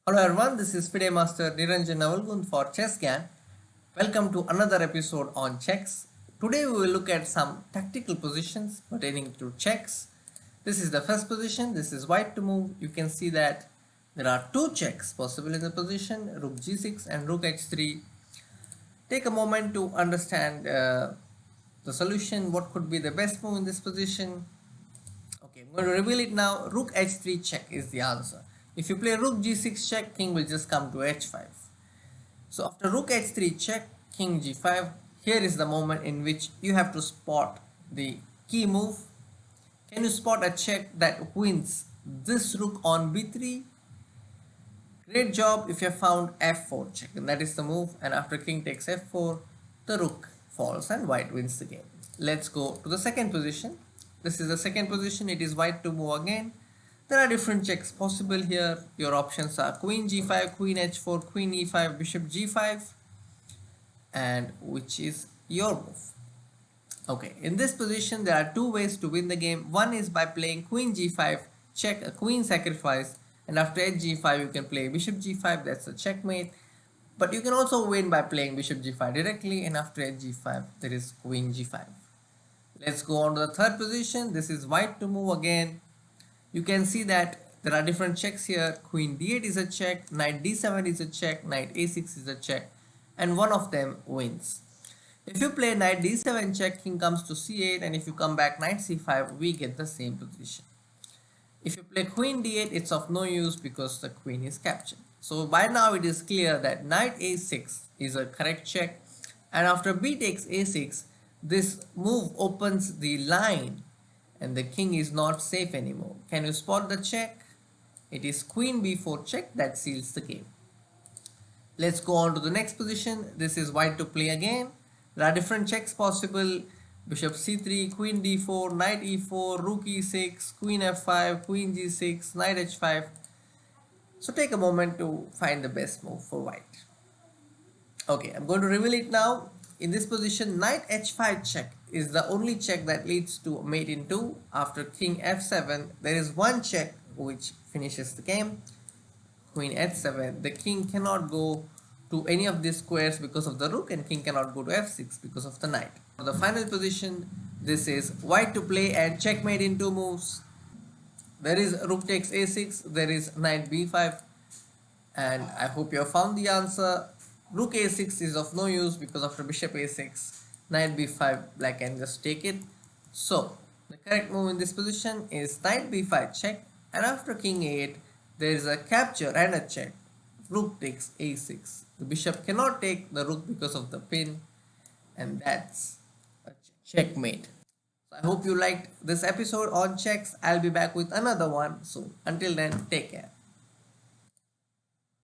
Hello everyone, this is FIDE Master Niranjan Navalgund for Chess Gyaan. Welcome to another episode on chess. Today we will look at some tactical positions pertaining to chess. This is the first position, this is white to move. You can see that there are two checks possible in the position, rook g6 and rook h3. Take a moment to understand the solution, what could be the best move in this position. Okay, I'm going to reveal it now. Rook h3 check is the answer. If you play rook g6 check, king will just come to h5. So after rook h3 check, king g5, here is the moment in which you have to spot the key move. Can you spot a check that wins this rook on b3? Great job if you have found f4 check, and that is the move. And after king takes f4, the rook falls and white wins the game. Let's go to the second position. This is the second position. It is white to move again. There are different checks possible here. Your options are queen g5, queen h4, queen e5, bishop g5, and which is your move. Okay, in this position there are two ways to win the game. One is by playing queen g5, check, a queen sacrifice, and after h5 you can play bishop g5, that's a checkmate. But you can also win by playing bishop g5 directly, and after h5 there is queen g5. Let's go on to the third position. This is white to move again. You can see that there are different checks here. Queen d8 is a check, knight d7 is a check, knight a6 is a check, and one of them wins. If you play knight d7 check, king comes to c8, and if you come back knight c5, we get the same position. If you play queen d8, it's of no use because the queen is captured. So by now it is clear that knight a6 is a correct check, and after b takes a6, this move opens the line and the king is not safe anymore. Can you spot the check? It is queen b4 check that seals the game. Let's go on to the next position. This is white to play again. There are different checks possible. Bishop c3, queen d4, knight e4, rook e6, queen f5, queen g6, knight h5. So take a moment to find the best move for white. Okay, I'm going to reveal it now. In this position, knight h5 check is the only check that leads to mate in 2. After king f7, there is one check which finishes the game. Queen h7, the king cannot go to any of these squares because of the rook, and king cannot go to f6 because of the knight. For the final position, this is white to play and checkmate in 2 moves. There is rook takes a6, there is knight b5, and I hope you have found the answer. Rook a6 is of no use because after bishop a6, knight b5, black can just take it. So the correct move in this position is knight b5 check, and after king a8, there is a capture and a check. Rook takes a6. The bishop cannot take the rook because of the pin, and that's a checkmate. So I hope you liked this episode on chess. I'll be back with another one soon. Until then, take care.